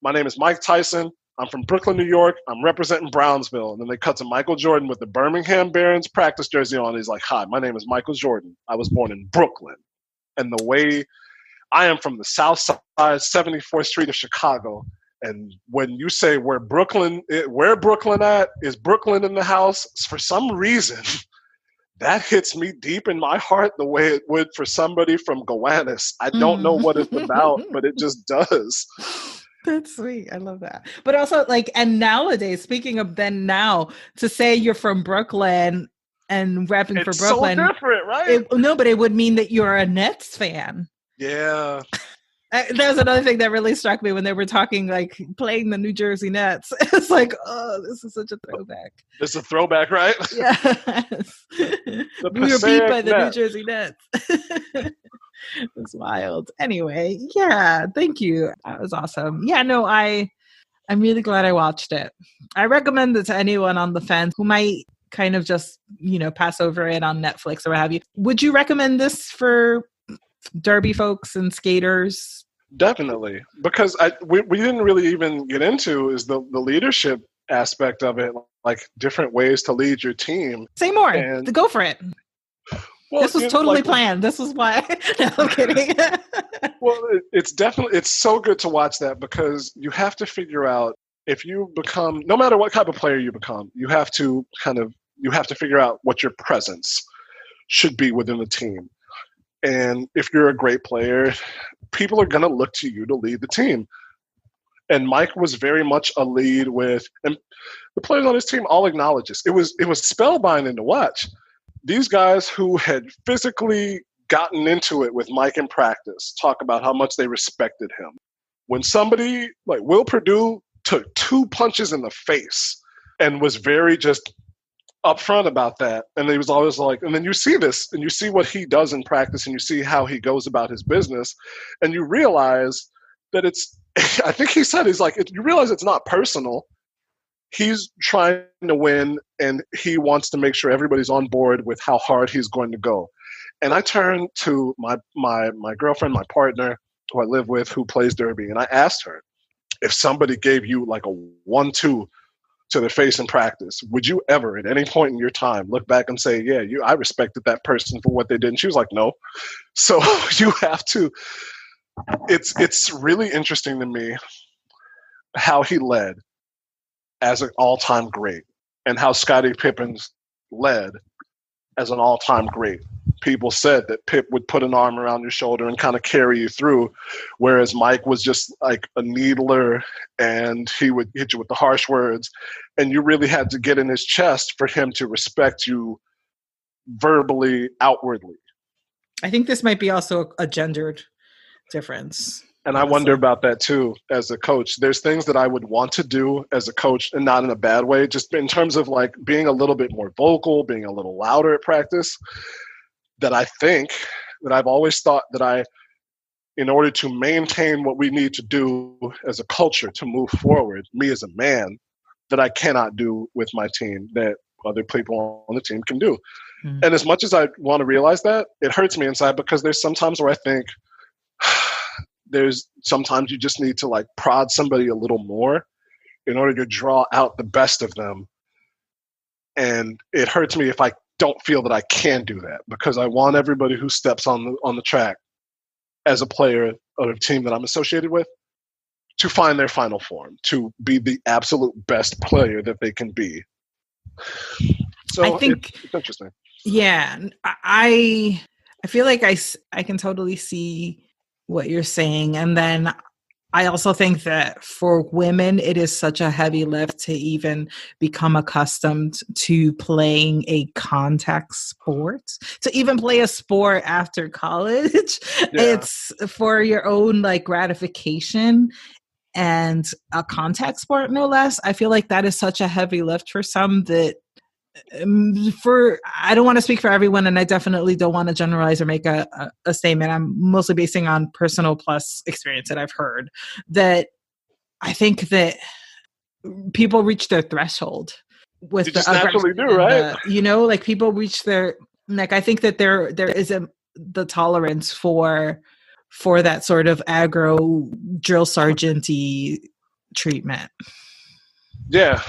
my name is Mike Tyson. I'm from Brooklyn, New York. I'm representing Brownsville. And then they cut to Michael Jordan with the Birmingham Barons practice jersey on. He's like, hi, my name is Michael Jordan. I was born in Brooklyn. And the way I am from the South Side, 74th Street of Chicago. And when you say where Brooklyn at, is Brooklyn in the house? For some reason, that hits me deep in my heart the way it would for somebody from Gowanus. I don't know what it's about, but it just does. That's sweet. I love that. But also, like, and nowadays, speaking of then now, to say you're from Brooklyn and rapping for Brooklyn. It's so different, right? But it would mean that you're a Nets fan. Yeah. That was another thing that really struck me when they were talking, like playing the New Jersey Nets. It's like, oh, this is such a throwback. It's a throwback, right? Yes. The We were beat by Passaic the New Net. Jersey Nets. It was wild. Anyway, yeah, thank you. That was awesome. Yeah, no, I'm really glad I watched it. I recommend it to anyone on the fence who might kind of just, pass over it on Netflix or what have you. Would you recommend this for derby folks and skaters? Definitely, because we didn't really even get into is the leadership aspect of it, like different ways to lead your team. Say more. And Go for it. well, This was totally planned. This was why. No, I'm kidding. Well, it's so good to watch that, because you have to figure out if you become, no matter what type of player you become, you have to figure out what your presence should be within the team. And if you're a great player, people are going to look to you to lead the team. And Mike was very much a lead and the players on his team all acknowledge this. It was spellbinding to watch. These guys who had physically gotten into it with Mike in practice talk about how much they respected him. When somebody like Will Perdue took 2 punches in the face and was very just upfront about that, and he was always like, and then you see this, and you see what he does in practice, and you see how he goes about his business, and you realize that I think he said, you realize it's not personal. He's trying to win, and he wants to make sure everybody's on board with how hard he's going to go. And I turned to my girlfriend, my partner, who I live with, who plays derby, and I asked her, if somebody gave you like a 1-2 to the face in practice, would you ever at any point in your time look back and say, yeah, I respected that person for what they did? And she was like, no. So you have to, it's really interesting to me how he led as an all-time great and how Scottie Pippen led as an all-time great. People said that Pip would put an arm around your shoulder and kind of carry you through, whereas Mike was just like a needler, and he would hit you with the harsh words, and you really had to get in his chest for him to respect you verbally, outwardly. I think this might be also a gendered difference. And I wonder about that too as a coach. There's things that I would want to do as a coach, and not in a bad way, just in terms of like being a little bit more vocal, being a little louder at practice, that I think that I've always thought that in order to maintain what we need to do as a culture to move forward, me as a man, that I cannot do with my team that other people on the team can do. Mm-hmm. And as much as I want to realize that, it hurts me inside, because there's sometimes where I think sometimes you just need to like prod somebody a little more in order to draw out the best of them. And it hurts me if I don't feel that I can do that, because I want everybody who steps on the track as a player of a team that I'm associated with to find their final form, to be the absolute best player that they can be. So I think it's interesting. Yeah, I feel like I can totally see what you're saying. And then I also think that for women, it is such a heavy lift to even become accustomed to playing a contact sport, to even play a sport after college. Yeah. It's for your own like gratification, and a contact sport, no less. I feel like that is such a heavy lift for some that I don't want to speak for everyone, and I definitely don't want to generalize or make a statement. I'm mostly basing on personal plus experience that I've heard, that I think that people reach their threshold with you just naturally do, right? Like people reach their, like, I think that there is the tolerance for that sort of aggro drill sergeant-y treatment. Yeah,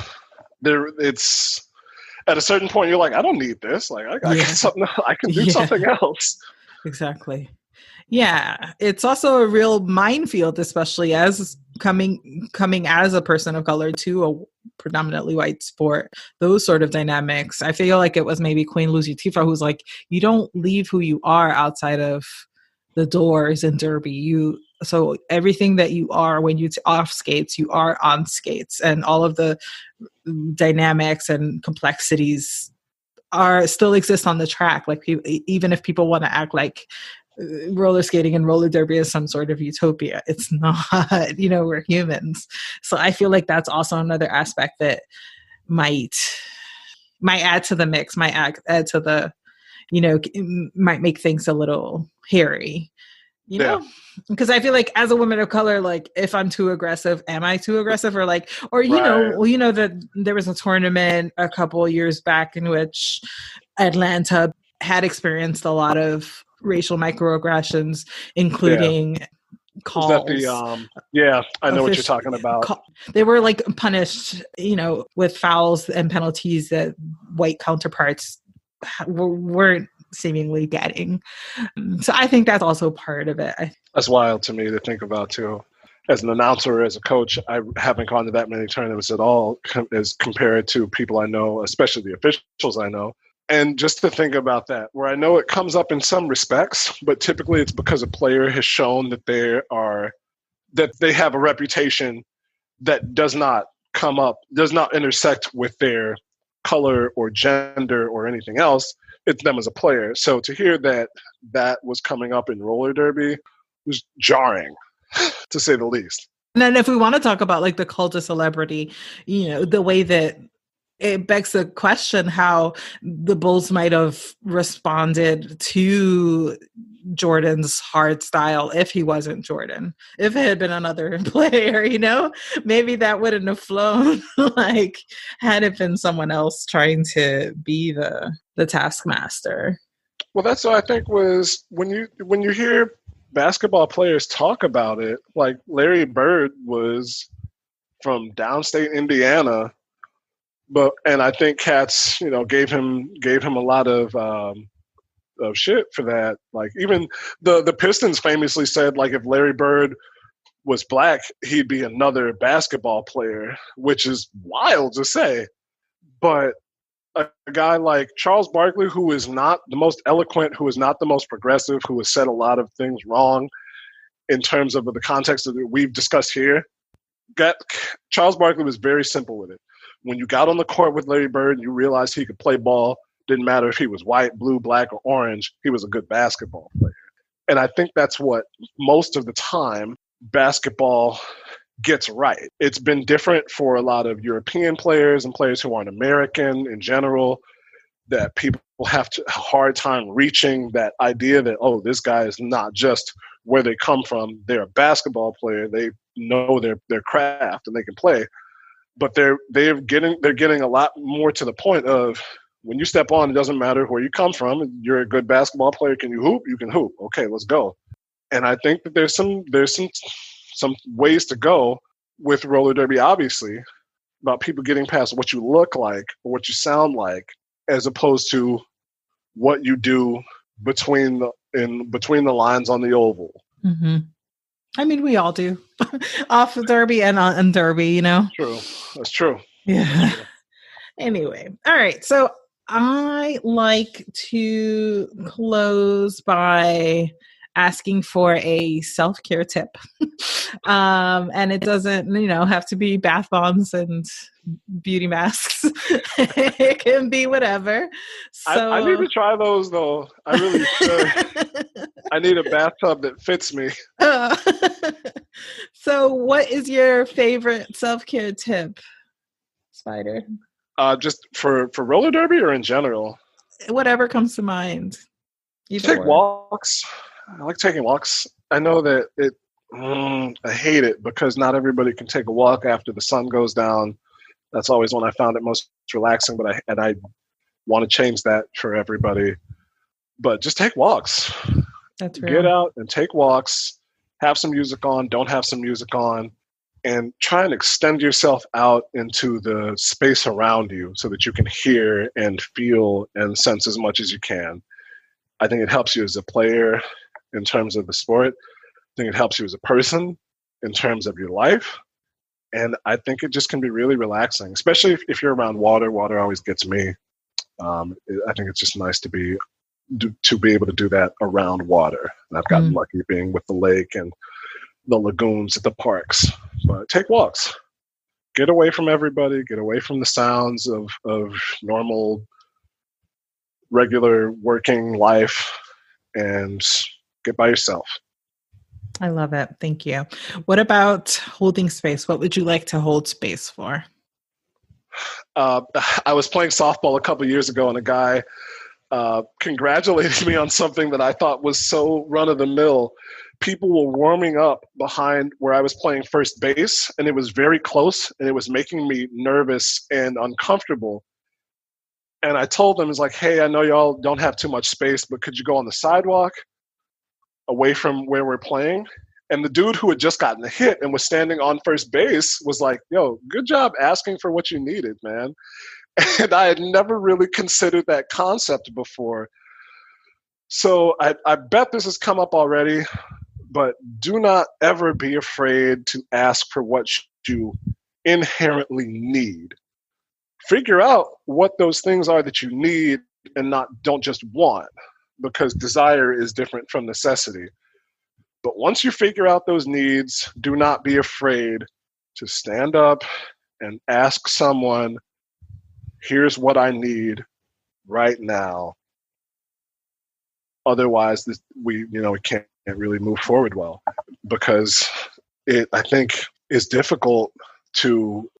it's at a certain point, you're like, I don't need this. Like, I got something. I can do something else. Exactly. Yeah, it's also a real minefield, especially as coming as a person of color to a predominantly white sport. Those sort of dynamics. I feel like it was maybe Queen Lucy Tifa who's like, you don't leave who you are outside of the doors in derby. So everything that you are when you off skates, you are on skates, and all of the dynamics and complexities still exist on the track. Like even if people want to act like roller skating and roller derby is some sort of utopia. It's not, we're humans. So I feel like that's also another aspect that might add to the mix, might add to the, might make things a little hairy. Yeah. Because I feel like as a woman of color, like if I'm too aggressive, am I too aggressive? Or like, or, Right. that there was a tournament a couple of years back in which Atlanta had experienced a lot of racial microaggressions, including Is that the calls. yeah, I know what you're talking about. They were like punished, with fouls and penalties that white counterparts weren't seemingly getting. So I think that's also part of it. That's wild to me to think about too. As an announcer, as a coach, I haven't gone to that many tournaments at all as compared to people I know, especially the officials I know. And just to think about that, where I know it comes up in some respects, but typically it's because a player has shown that they have a reputation that does not intersect with their color or gender or anything else. It's them as a player. So to hear that was coming up in roller derby was jarring, to say the least. And then if we want to talk about like the cult of celebrity, the way that it begs the question how the Bulls might have responded to Jordan's hard style if he wasn't Jordan. If it had been another player, maybe that wouldn't have flown like had it been someone else trying to be the taskmaster. Well, that's what I think was when you hear basketball players talk about it, like Larry Bird was from downstate Indiana, and I think cats, gave him a lot of shit for that. Like even the Pistons famously said, like if Larry Bird was black, he'd be another basketball player, which is wild to say. But a guy like Charles Barkley, who is not the most eloquent, who is not the most progressive, who has said a lot of things wrong in terms of the context that we've discussed here, Charles Barkley was very simple with it. When you got on the court with Larry Bird and you realized he could play ball, didn't matter if he was white, blue, black, or orange, he was a good basketball player. And I think that's what most of the time basketball gets right. It's been different for a lot of European players and players who aren't American in general, that people have a hard time reaching that idea that, oh, this guy is not just where they come from. They're a basketball player. They know their craft and they can play. But they're getting a lot more to the point of when you step on, it doesn't matter where you come from. You're a good basketball player. Can you hoop? You can hoop. Okay, let's go. And I think that there's some ways to go with roller derby, obviously, about people getting past what you look like or what you sound like, as opposed to what you do between the lines on the oval. Mm-hmm. I mean, we all do off the derby and on derby, True. That's true. Yeah. That's true. Anyway. All right. So I like to close by asking for a self-care tip. And it doesn't, have to be bath bombs and beauty masks. It can be whatever. So I need to try those though. I really should. I need a bathtub that fits me. So what is your favorite self-care tip, Spider? Just for roller derby or in general? Whatever comes to mind. Take walks. I like taking walks. I know that I hate it because not everybody can take a walk after the sun goes down. That's always when I found it most relaxing, but I want to change that for everybody. But just take walks. That's real. Get out and take walks. Have some music on. Don't have some music on. And try and extend yourself out into the space around you so that you can hear and feel and sense as much as you can. I think it helps you as a player in terms of the sport. I think it helps you as a person in terms of your life. And I think it just can be really relaxing, especially if you're around water. Water always gets me. I think it's just nice to be able to do that around water. And I've gotten lucky being with the lake and the lagoons at the parks. But take walks. Get away from everybody. Get away from the sounds of regular working life, and Get by yourself. I love it. Thank you. What about holding space? What would you like to hold space for? I was playing softball a couple years ago, and a guy congratulated me on something that I thought was so run-of-the-mill. People were warming up behind where I was playing first base, and it was very close, and it was making me nervous and uncomfortable. And I told them, it's like, hey, I know y'all don't have too much space, but could you go on the sidewalk away from where we're playing? And the dude who had just gotten a hit and was standing on first base was like, yo, good job asking for what you needed, man. And I had never really considered that concept before. So I bet this has come up already, but do not ever be afraid to ask for what you inherently need. Figure out what those things are that you need and don't just want, because desire is different from necessity. But once you figure out those needs, do not be afraid to stand up and ask someone, here's what I need right now. Otherwise, we can't really move forward well, because I think it's difficult to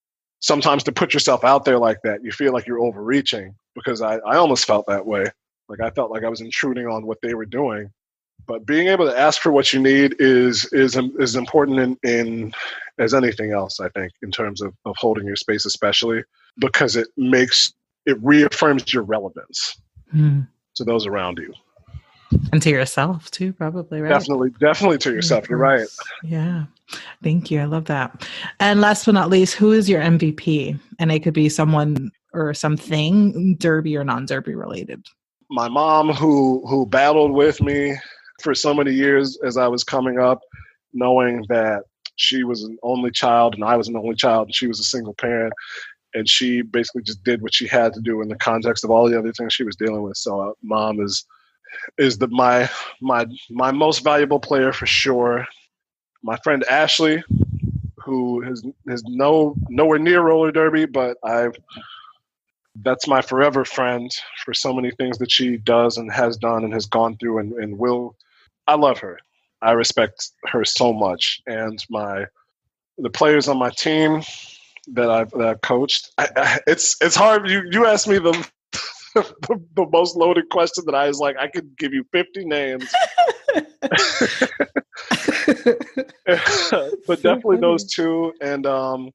sometimes to put yourself out there like that. You feel like you're overreaching, because I almost felt that way. Like I felt like I was intruding on what they were doing. But being able to ask for what you need is important in as anything else, I think, in terms of holding your space, especially because it reaffirms your relevance to those around you. And to yourself too, probably, right? Definitely to yourself. You're right. Yeah. Thank you. I love that. And last but not least, who is your MVP? And it could be someone or something, derby or non-derby related. My mom, who battled with me for so many years as I was coming up, knowing that she was an only child and I was an only child and she was a single parent. And she basically just did what she had to do in the context of all the other things she was dealing with. So mom is my most valuable player for sure. My friend Ashley, who is nowhere near roller derby, but that's my forever friend for so many things that she does and has done and has gone through and will. I love her. I respect her so much. And the players on my team that I've coached, it's hard. You asked me the most loaded question that I was like, I could give you 50 names. But definitely those two. And am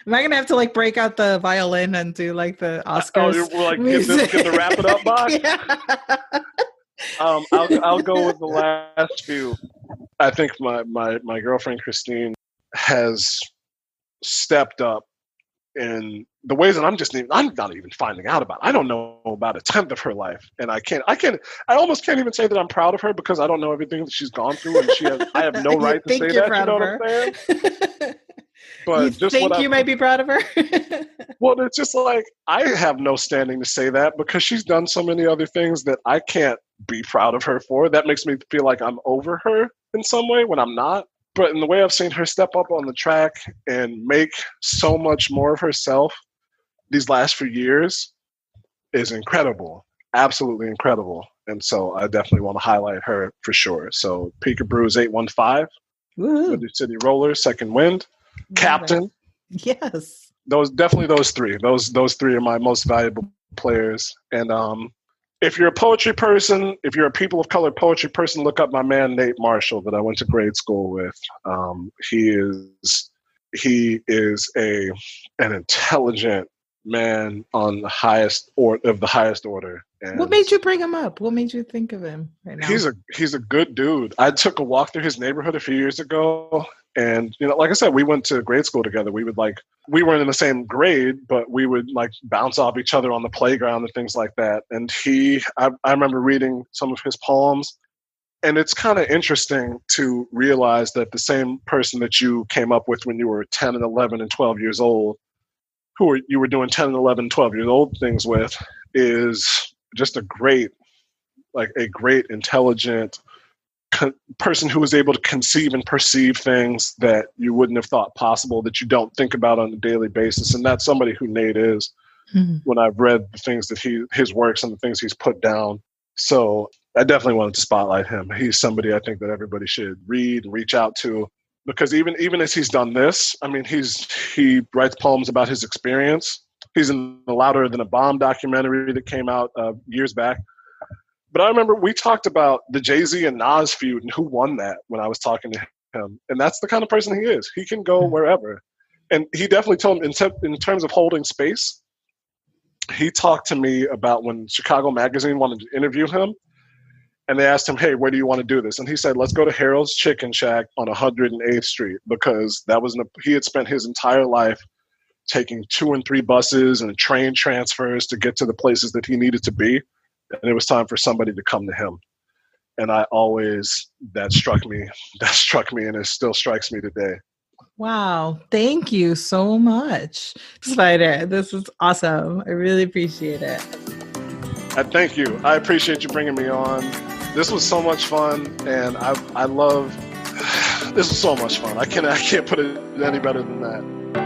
I gonna have to break out the violin and do the Oscars? Get the wrap it up box. Yeah. I'll go with the last few. I think my girlfriend Christine has stepped up in the ways that I'm not even finding out about. I don't know about a tenth of her life, and I almost can't even say that I'm proud of her, because I don't know everything that she's gone through, and I have no right to say that. You know what I'm saying? But you might be proud of her? Well, it's just like I have no standing to say that, because she's done so many other things that I can't be proud of her for. That makes me feel like I'm over her in some way when I'm not. But in the way I've seen her step up on the track and make so much more of herself these last few years is incredible. Absolutely incredible. And so I definitely want to highlight her for sure. So Pika Brews 815, Windy City Rollers, Second Wind, Captain. Yes. Those three. Those three are my most valuable players. And if you're a poetry person, if you're a people of color poetry person, look up my man Nate Marshall that I went to grade school with. He is an intelligent man on the highest order. And what made you bring him up? What made you think of him right now? He's a good dude. I took a walk through his neighborhood a few years ago, and like I said, we went to grade school together. We weren't in the same grade, but we would bounce off each other on the playground and things like that. And I remember reading some of his poems, and it's kind of interesting to realize that the same person that you came up with when you were 10 and 11 and 12 years old, you were doing 10 and 11, 12 years old things with, is just a great, intelligent person who is able to conceive and perceive things that you wouldn't have thought possible, that you don't think about on a daily basis. And that's somebody who Nate is when I've read the things that his works and the things he's put down. So I definitely wanted to spotlight him. He's somebody I think that everybody should read and reach out to, because even as he's done this, I mean, he writes poems about his experience. He's in the Louder Than a Bomb documentary that came out years back. But I remember we talked about the Jay-Z and Nas feud and who won that when I was talking to him. And that's the kind of person he is. He can go wherever. And he definitely told me, in terms of holding space, he talked to me about when Chicago Magazine wanted to interview him. And they asked him, hey, where do you want to do this? And he said, let's go to Harold's Chicken Shack on 108th Street, because he had spent his entire life taking 2 and 3 buses and train transfers to get to the places that he needed to be. And it was time for somebody to come to him. And that struck me, and it still strikes me today. Wow. Thank you so much, Spider. This is awesome. I really appreciate it. Thank you. I appreciate you bringing me on. This was so much fun, and I love. This was so much fun. I can't put it any better than that.